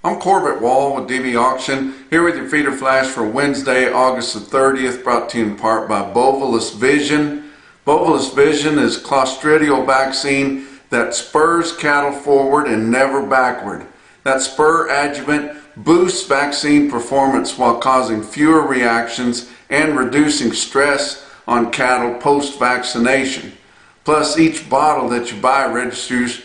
I'm Corbett Wall with DVAuction, here with your feeder flash for Wednesday, August the 30th, brought to you in part by Bovolus Vision. Bovolus Vision is clostridial vaccine that spurs cattle forward and never backward. That spur adjuvant boosts vaccine performance while causing fewer reactions and reducing stress on cattle post-vaccination. Plus, each bottle that you buy registers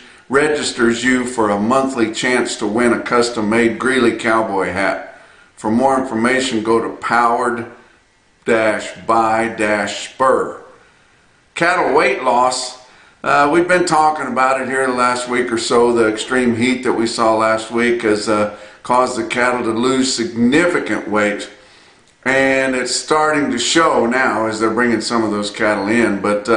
you for a monthly chance to win a custom-made Greeley cowboy hat. For more information, go to powered-by-spur. Cattle weight loss. We've been talking about it here the last week or so. The extreme heat that we saw last week has caused the cattle to lose significant weight, and it's starting to show now as they're bringing some of those cattle in. But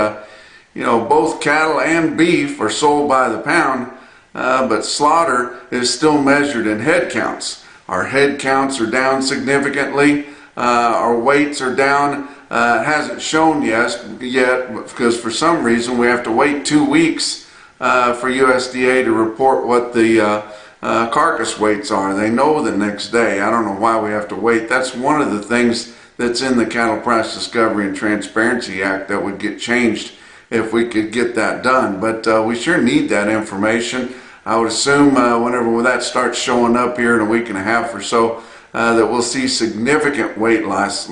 you know, both cattle and beef are sold by the pound, but slaughter is still measured in head counts. Our head counts are down significantly. Our weights are down. It hasn't shown yet because for some reason we have to wait 2 weeks for USDA to report what the carcass weights are. They know the next day. I don't know why we have to wait. That's one of the things that's in the Cattle Price Discovery and Transparency Act that would get changed if we could get that done. But we sure need that information. I would assume whenever that starts showing up here in a week and a half or so, that we'll see significant weight loss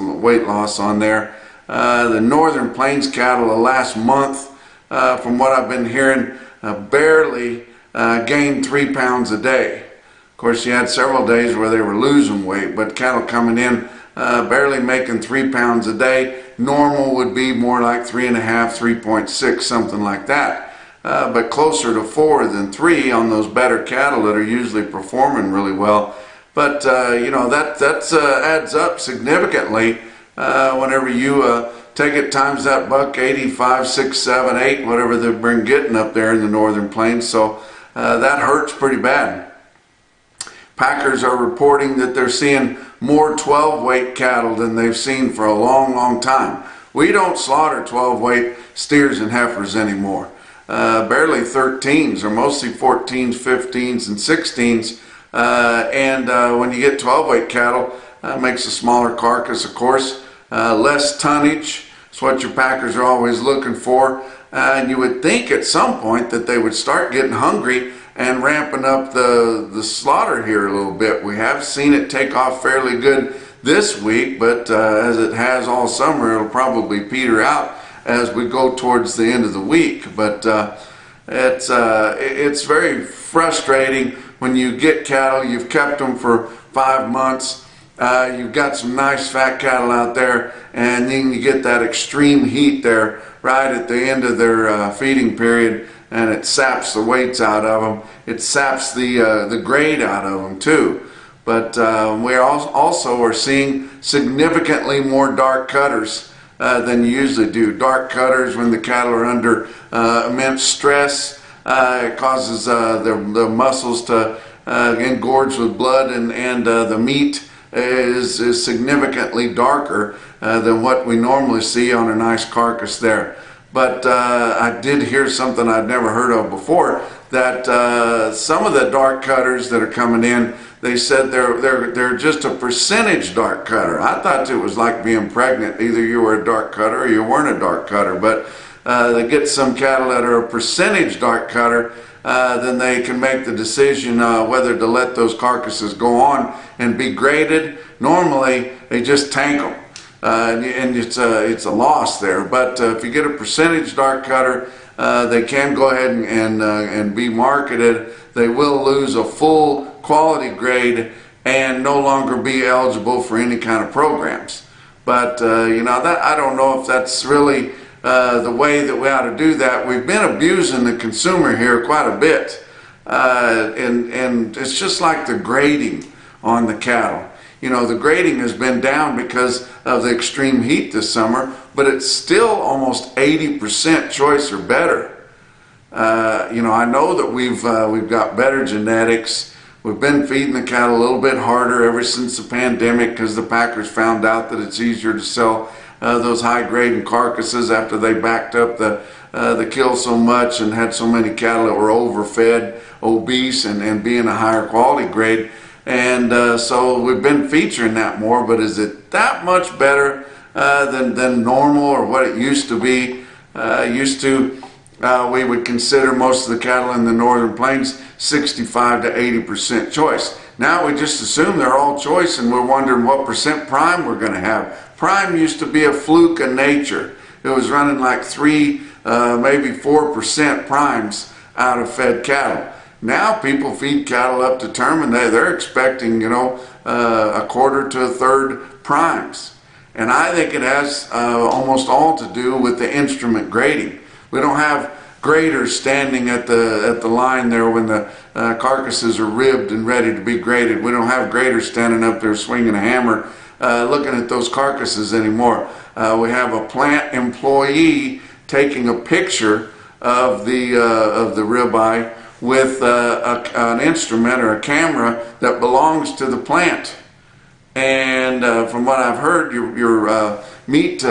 on there. The Northern Plains cattle the last month, from what I've been hearing, barely gained 3 pounds a day. Of course, you had several days where they were losing weight, but cattle coming in barely making 3 pounds a day. Normal would be more like 3.5, 3.6, something like that. But closer to 4 than 3 on those better cattle that are usually performing really well. But you know, that adds up significantly whenever you take it times that buck 85, 6, 7, 8, whatever they've been getting up there in the Northern Plains. So that hurts pretty bad. Packers are reporting that they're seeing more 12-weight cattle than they've seen for a long, long time. We don't slaughter 12-weight steers and heifers anymore. Barely 13s, or mostly 14s, 15s, and 16s. And when you get 12-weight cattle, makes a smaller carcass, of course. Less tonnage. It's what your packers are always looking for. And you would think at some point that they would start getting hungry and ramping up the slaughter here a little bit. We have seen it take off fairly good this week, but as it has all summer, it'll probably peter out as we go towards the end of the week. But it's very frustrating when you get cattle, you've kept them for 5 months, you've got some nice fat cattle out there, and then you get that extreme heat there right at the end of their feeding period, and it saps the weights out of them. It saps the grade out of them too. But we also are seeing significantly more dark cutters than you usually do. Dark cutters when the cattle are under immense stress. It causes the muscles to engorge with blood, and the meat is significantly darker than what we normally see on a nice carcass there. But I did hear something I'd never heard of before, that some of the dark cutters that are coming in, they said they're just a percentage dark cutter. I thought it was like being pregnant. Either you were a dark cutter or you weren't a dark cutter. But they get some cattle that are a percentage dark cutter, then they can make the decision whether to let those carcasses go on and be graded. Normally, they just tank them. And it's a loss there. But if you get a percentage dark cutter, they can go ahead and be marketed. They will lose a full quality grade and no longer be eligible for any kind of programs. But you know, that I don't know if that's really the way that we ought to do that. We've been abusing the consumer here quite a bit, and it's just like the grading on the cattle. You know, the grading has been down because of the extreme heat this summer, but it's still almost 80% choice or better. You know, I know that we've got better genetics. We've been feeding the cattle a little bit harder ever since the pandemic because the packers found out that it's easier to sell those high-grading carcasses after they backed up the kill so much and had so many cattle that were overfed, obese, and being a higher quality grade. And so we've been featuring that more, but is it that much better than normal or what it used to be? We would consider most of the cattle in the northern plains 65 to 80% choice. Now we just assume they're all choice, and we're wondering what percent prime we're going to have. Prime used to be a fluke of nature. It was running like 3, maybe 4% primes out of fed cattle. Now people feed cattle up to term, and they're expecting, a quarter to a third primes. And I think it has almost all to do with the instrument grading. We don't have graders standing at the line there when the carcasses are ribbed and ready to be graded. We don't have graders standing up there swinging a hammer looking at those carcasses anymore. We have a plant employee taking a picture of the ribeye with an instrument or a camera that belongs to the plant. And from what I've heard, your meat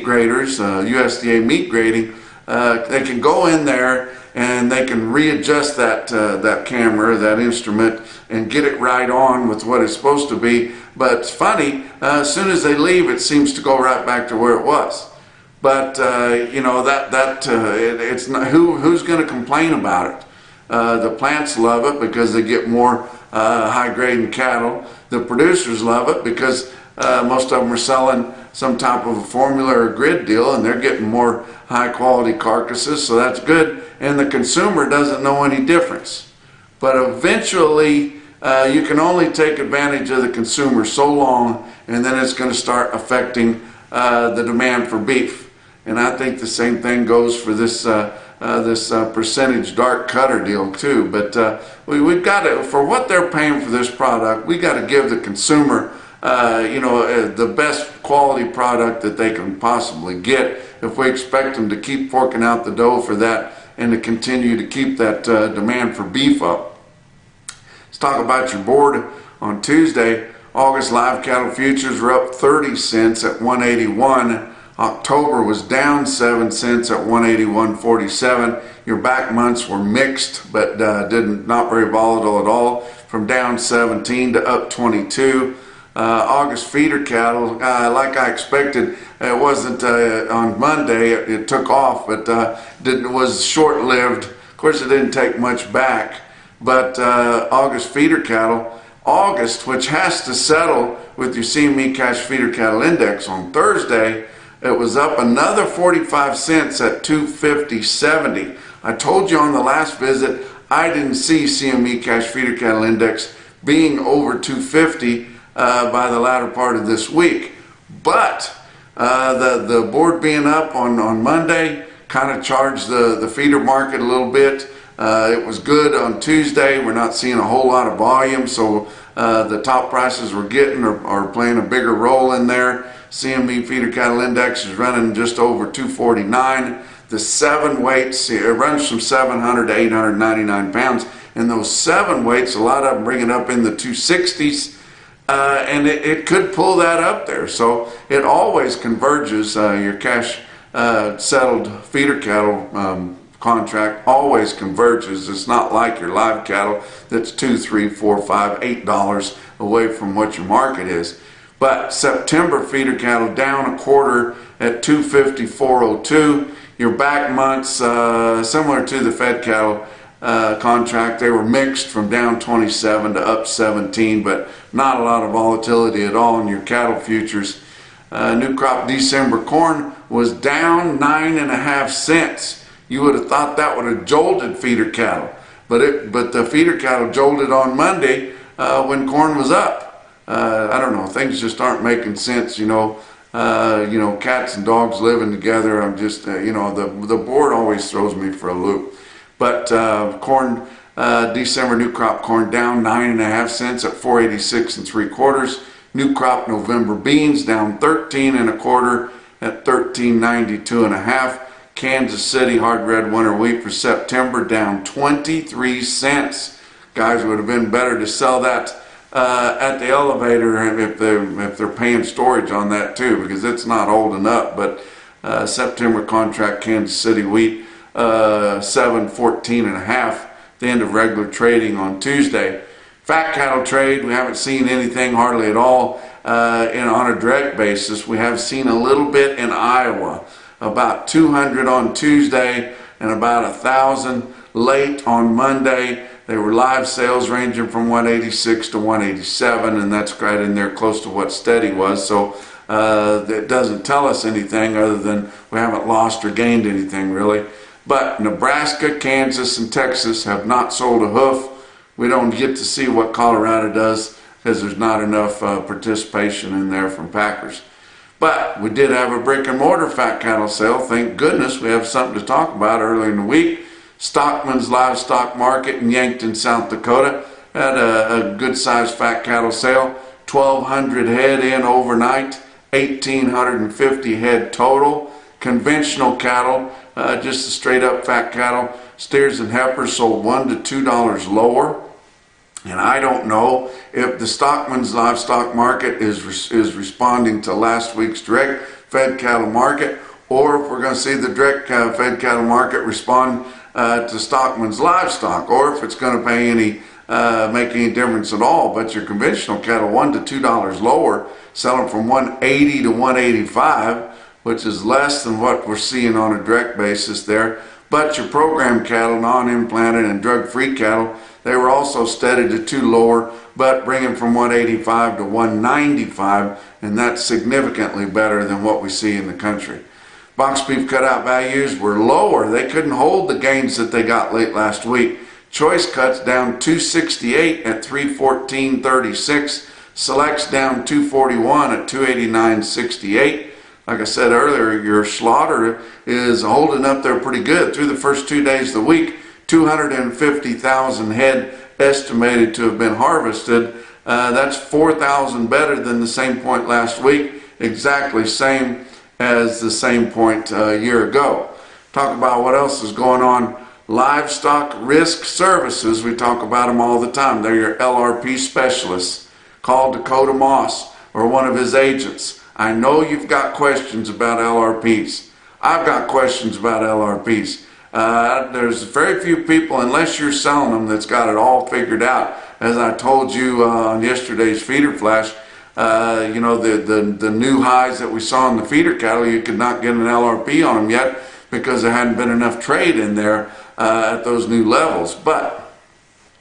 graders, USDA meat grading, they can go in there and they can readjust that camera, that instrument, and get it right on with what it's supposed to be. But it's funny, as soon as they leave, it seems to go right back to where it was. But it's not, who's going to complain about it? The plants love it because they get more high grading cattle. The producers love it because most of them are selling some type of a formula or a grid deal, and they're getting more high quality carcasses, so that's good. And the consumer doesn't know any difference. But eventually you can only take advantage of the consumer so long, and then it's going to start affecting the demand for beef. And I think the same thing goes for this percentage dark cutter deal too. But we've got to, for what they're paying for this product, we got to give the consumer the best quality product that they can possibly get if we expect them to keep forking out the dough for that and to continue to keep that demand for beef up. Let's talk about your board. On Tuesday, August live cattle futures were up 30 cents at 181. October was down 7 cents at 181.47. Your back months were mixed, but not very volatile at all, from down 17 to up 22. August feeder cattle, like I expected, it wasn't on Monday. It took off, but was short-lived. Of course, it didn't take much back. But August feeder cattle, August, which has to settle with your CME cash feeder cattle index on Thursday, it was up another 45 cents at 250.70. I told you on the last visit I didn't see CME cash feeder cattle index being over 250 by the latter part of this week. But the board being up on Monday kind of charged the feeder market a little bit. It was good on Tuesday. We're not seeing a whole lot of volume, so the top prices we're getting are playing a bigger role in there. CME feeder cattle index is running just over 249. The 7 weights, it runs from 700 to 899 pounds, and those 7 weights, a lot of them bring it up in the 260s, and it could pull that up there. So it always converges. Your cash settled feeder cattle contract always converges. It's not like your live cattle that's $2, $3, $4, $5, $8 away from what your market is. But September feeder cattle down a quarter at 254.02. Your back months, similar to the fed cattle contract, they were mixed from down 27 to up 17, but not a lot of volatility at all in your cattle futures. New crop December corn was down 9.5 cents. You would have thought that would have jolted feeder cattle, but the feeder cattle jolted on Monday when corn was up. I don't know, things just aren't making sense, cats and dogs living together. I'm just, the board always throws me for a loop. But corn, December new crop corn down 9.5 cents at 486 3/4. New crop November beans down 13 1/4 at 1392 1/2. Kansas City hard red winter wheat for September down 23 cents. Guys, would have been better to sell that at the elevator if they're paying storage on that too, because it's not holding up. But September contract Kansas City wheat 714 1/2. The end of regular trading on Tuesday. Fat cattle trade, we haven't seen anything hardly at all on a direct basis. We have seen a little bit in Iowa, about 200 on Tuesday and about 1,000 late on Monday. They were live sales ranging from 186 to 187, and that's right in there close to what steady was. So that doesn't tell us anything other than we haven't lost or gained anything really. But Nebraska, Kansas, and Texas have not sold a hoof. We don't get to see what Colorado does because there's not enough participation in there from packers. But we did have a brick and mortar fat cattle sale. Thank goodness we have something to talk about earlier in the week. Stockman's Livestock Market in Yankton, South Dakota had a good sized fat cattle sale. 1,200 head in overnight, 1,850 head total. Conventional cattle, just the straight up fat cattle, steers and heifers sold $1 to $2 lower. And I don't know if the Stockman's Livestock Market is responding to last week's direct fed cattle market, or if we're going to see the direct fed cattle market respond to Stockman's Livestock, or if it's going to make any difference at all. But your conventional cattle $1 to $2 lower, selling from 180 to 185, which is less than what we're seeing on a direct basis there. But your program cattle, non-implanted and drug-free cattle, they were also steady to 2 lower, but bringing from 185 to 195, and that's significantly better than what we see in the country. Box beef cutout values were lower. They couldn't hold the gains that they got late last week. Choice cuts down 268 at 314.36. Selects down 241 at 289.68. Like I said earlier, your slaughter is holding up there pretty good. Through the first 2 days of the week, 250,000 head estimated to have been harvested. That's 4,000 better than the same point last week. Exactly same as the same point a year ago. Talk about what else is going on. Livestock Risk Services, we talk about them all the time. They're your LRP specialists. Call Dakota Moss or one of his agents. I know you've got questions about LRPs. I've got questions about LRPs. There's very few people, unless you're selling them, that's got it all figured out. As I told you on yesterday's feeder flash, you know, the new highs that we saw in the feeder cattle, you could not get an LRP on them yet because there hadn't been enough trade in there at those new levels. But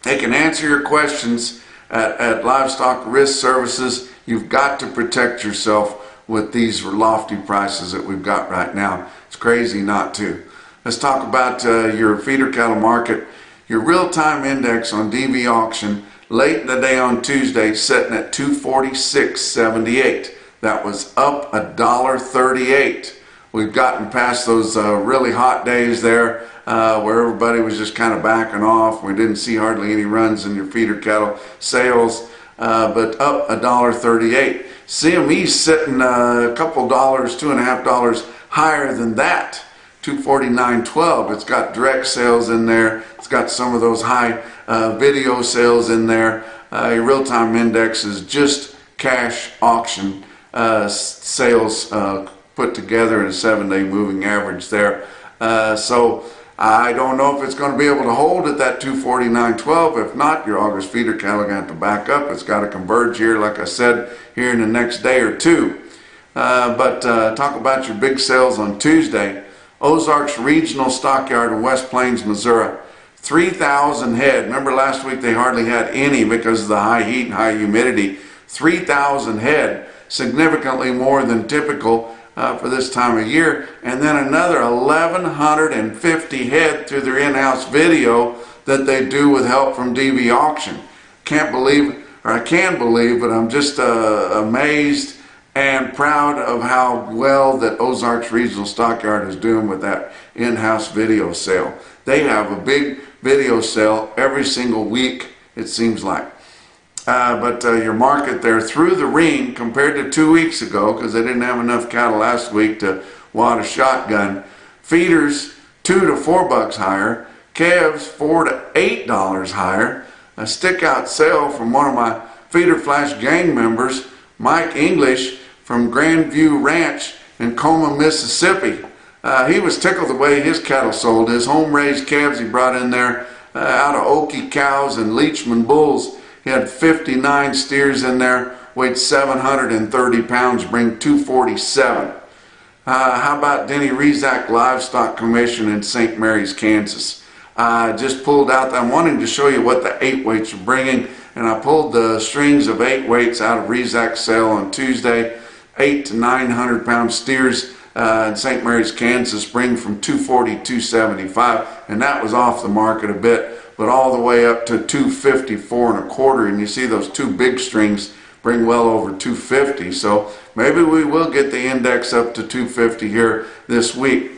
they can answer your questions at Livestock Risk Services. You've got to protect yourself with these lofty prices that we've got right now. It's crazy not to. Let's talk about your feeder cattle market. Your real-time index on DVAuction late in the day on Tuesday sitting at 246.78. That was up $1.38. We've gotten past those really hot days there where everybody was just kind of backing off. We didn't see hardly any runs in your feeder cattle sales, but up $1.38. CME's sitting a couple dollars, $2.50 higher than that. 249.12. It's got direct sales in there. It's got some of those high video sales in there. Your real-time index is just cash auction sales put together in a 7-day moving average there. So I don't know if it's going to be able to hold at that 249.12. If not, your August feeder cattle are going to have to back up. It's got to converge here, like I said, here in the next day or two. But talk about your big sales on Tuesday. Ozarks Regional Stockyard in West Plains, Missouri. 3,000 head. Remember last week they hardly had any because of the high heat and high humidity. 3,000 head, significantly more than typical for this time of year. And then another 1,150 head through their in-house video that they do with help from DVAuction. Can't believe, or I can believe, but I'm just amazed and proud of how well that Ozarks Regional Stockyard is doing with that in-house video sale. They have a big video sale every single week, it seems like. But your market there through the ring compared to 2 weeks ago, because they didn't have enough cattle last week to wad a shotgun. Feeders $2 to $4 higher, calves $4 to $8 higher. A stick out sale from one of my Feeder Flash gang members, Mike English from Grandview Ranch in Coma, Mississippi. He was tickled the way his cattle sold. His home-raised calves he brought in there out of Okie cows and Leachman bulls. He had 59 steers in there, weighed 730 pounds, bring 247. How about Denny Rezac Livestock Commission in St. Mary's, Kansas? Just pulled out, I'm wanting to show you what the 8 weights are bringing, and I pulled the strings of 8 weights out of Rezac's sale on Tuesday. 800 to 900 pound steers in St. Mary's, Kansas bring from 240 to 275, and that was off the market a bit, but all the way up to 254 and a quarter, and you see those 2 big strings bring well over 250, so maybe we will get the index up to 250 here this week.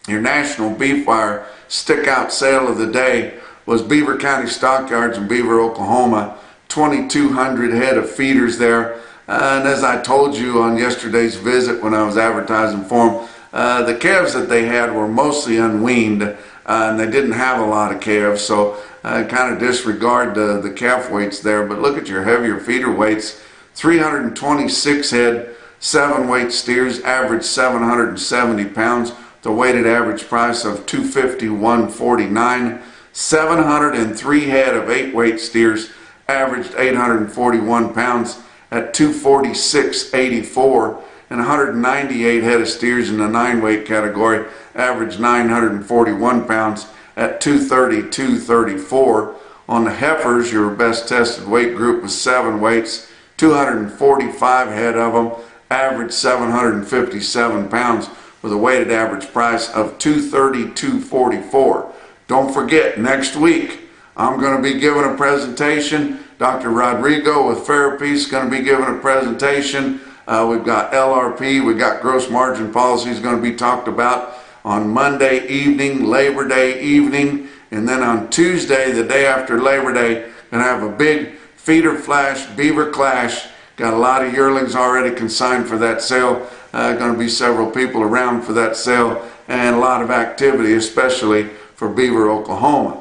Your National Beef Wire stick-out sale of the day was Beaver County Stockyards in Beaver, Oklahoma. 2,200 head of feeders there. And as I told you on yesterday's visit when I was advertising for them, the calves that they had were mostly unweaned, and they didn't have a lot of calves, so kind of disregard the calf weights there. But look at your heavier feeder weights. 326 head, 7-weight steers, average 770 pounds. The weighted average price of $251.49. 703 head of 8-weight steers, averaged 841 pounds at $246.84, and 198 head of steers in the 9-weight category, averaged 941 pounds at $232.34. On the heifers, your best tested weight group was 7 weights, 245 head of them, averaged 757 pounds with a weighted average price of $232.44. Don't forget, next week I'm going to be giving a presentation. Dr. Rodrigo with Therapy is going to be giving a presentation. We've got LRP, we've got gross margin policies going to be talked about on Monday evening, Labor Day evening, and then on Tuesday, the day after Labor Day, going to have a big feeder flash, beaver clash. Got a lot of yearlings already consigned for that sale. Going to be several people around for that sale, and a lot of activity, especially for Beaver, Oklahoma.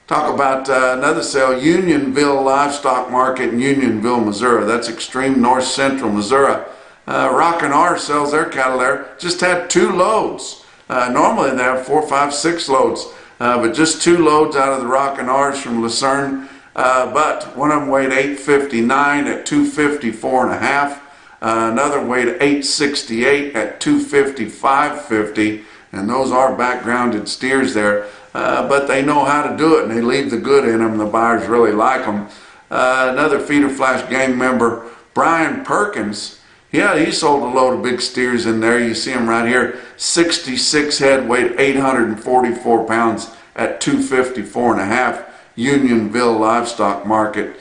Talk about another sale, Unionville Livestock Market in Unionville, Missouri. That's extreme north central Missouri. Rockin' R sells their cattle there. Just had 2 loads. Normally they have 4, 5, 6 loads, but just 2 loads out of the Rockin' R's from Lucerne. But one of them weighed 859 at 254 and a half. Another weighed 868 at 255.50, and those are backgrounded steers there. But they know how to do it, and they leave the good in them. The buyers really like them. Another Feeder Flash gang member, Brian Perkins, yeah, he sold a load of big steers in there. You see them right here. 66 head, weighed 844 pounds at 254 and a half. Unionville Livestock Market.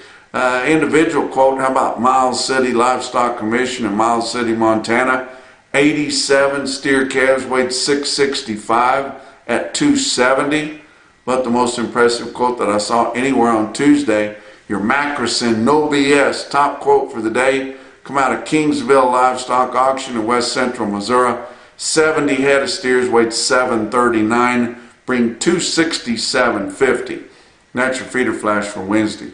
Individual quote, how about Miles City Livestock Commission in Miles City, Montana? 87 steer calves, weighed 665 at 270. But the most impressive quote that I saw anywhere on Tuesday, your Macrocin No BS top quote for the day, come out of Kingsville Livestock Auction in West Central Missouri. 70 head of steers, weighed 739, bring 267.50. That's your feeder flash for Wednesday.